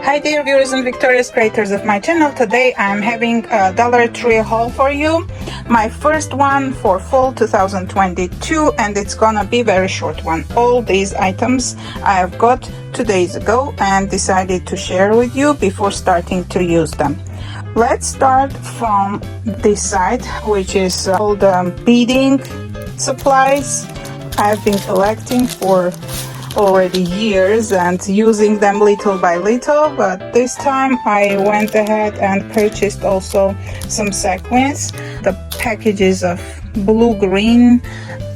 Hi dear viewers and victorious creators of my channel. Today I'm having a Dollar Tree haul for you. My first one for fall 2022, and it's gonna be very short one. All these items I have got 2 days ago and decided to share with you before starting to use them. Let's start from this side, which is all the beading supplies I've been collecting for already years and using them little by little, but this time I went ahead and purchased also some sequins. The packages of blue, green,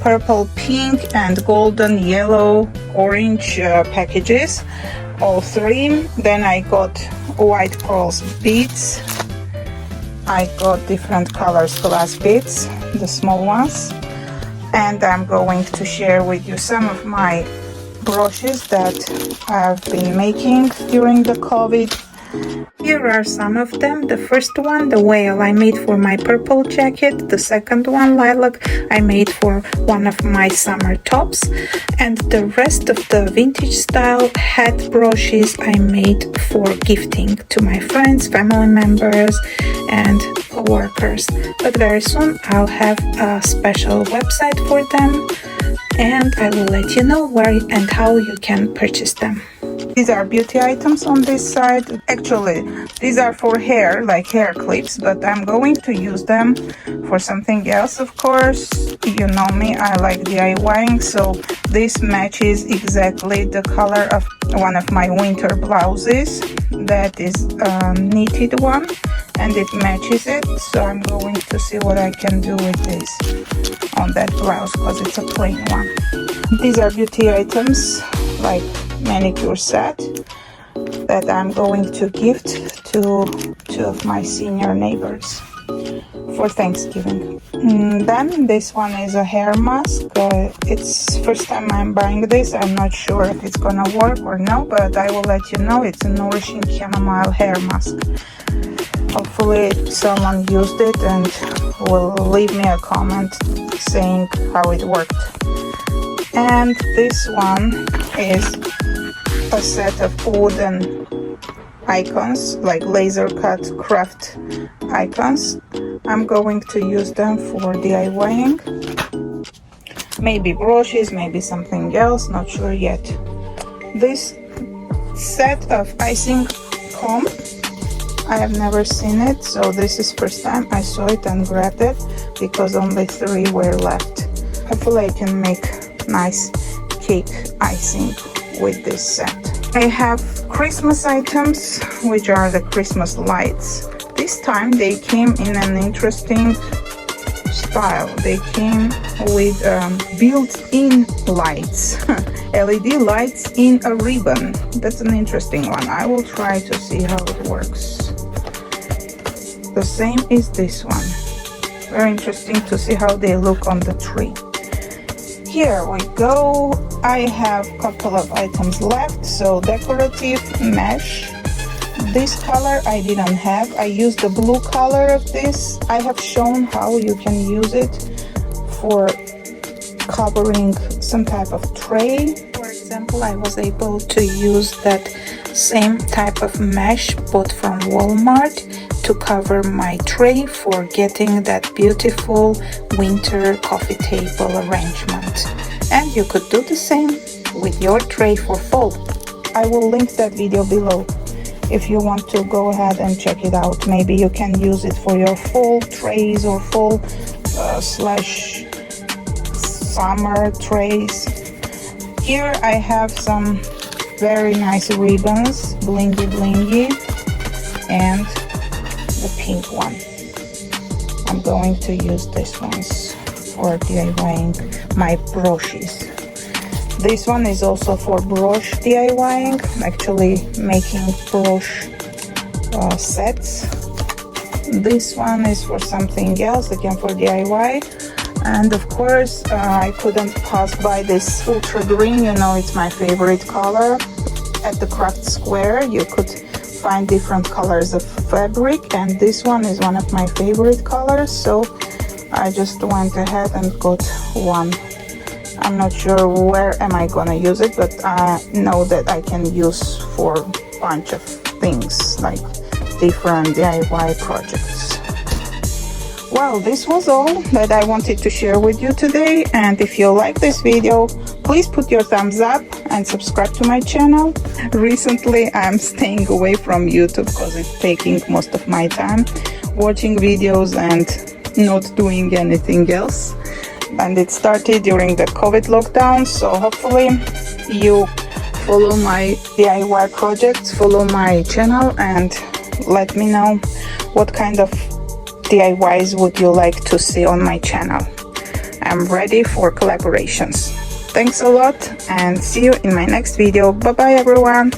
purple, pink and golden, yellow, orange packages, all three. Then I got white pearls beads. I got different colors glass beads, the small ones, and I'm going to share with you some of my brooches that I've been making during the COVID. Here are some of them. The first one, the whale, I made for my purple jacket. The second one, lilac, I made for one of my summer tops. And the rest of the vintage style hat brooches I made for gifting to my friends, family members and co-workers. But very soon I'll have a special website for them, and I will let you know where and how you can purchase them. These are beauty items on this side. Actually, these are for hair, like hair clips, but I'm going to use them for something else, of course. You know me, I like DIYing, so this matches exactly the color of one of my winter blouses. That is a knitted one, and it matches it, so I'm going to see what I can do with this on that blouse, because it's a plain one. These are beauty items like manicure set that I'm going to gift to two of my senior neighbors for Thanksgiving. Then this one is a hair mask. It's first time I'm buying this. I'm not sure if it's gonna work or no, but I will let you know. It's a nourishing chamomile hair mask. Hopefully someone used it and will leave me a comment saying how it worked. And this one is a set of wooden icons, like laser cut craft icons. I'm going to use them for DIYing. Maybe brooches, maybe something else, not sure yet. This set of icing comb, I have never seen it, so this is first time I saw it and grabbed it because only 3 were left. Hopefully I can make nice cake icing with this set. I have Christmas items, which are the Christmas lights. This time they came in an interesting style. They came with built-in lights, LED lights in a ribbon. That's an interesting one. I will try to see how it works. The same is this one. Very interesting to see how they look on the tree. Here we go. I have a couple of items left. So decorative mesh. This color I didn't have. I used the blue color of this. I have shown how you can use it for covering some type of tray. For example, I was able to use that same type of mesh bought from Walmart to cover my tray for getting that beautiful winter coffee table arrangement. And you could do the same with your tray for fall. I will link that video below if you want to go ahead and check it out. Maybe you can use it for your fall trays or fall slash summer trays. Here I have some very nice ribbons, blingy blingy, and the pink one. I'm going to use these ones for DIYing my brooches. This one is also for brooch DIYing, actually making brooch sets. This one is for something else, again for DIY. And of course I couldn't pass by this ultra green, you know it's my favorite color. At the craft square you could find different colors of fabric, and this one is one of my favorite colors, so I just went ahead and got one. I'm not sure where am I gonna use it, but I know that I can use for bunch of things like different DIY projects. Well, this was all that I wanted to share with you today, and if you like this video, please put your thumbs up and subscribe to my channel. Recently I'm staying away from YouTube because it's taking most of my time watching videos and not doing anything else, and it started during the COVID lockdown. So hopefully you follow my DIY projects, follow my channel, and let me know what kind of DIYs would you like to see on my channel. I'm ready for collaborations. Thanks a lot and see you in my next video. Bye bye everyone.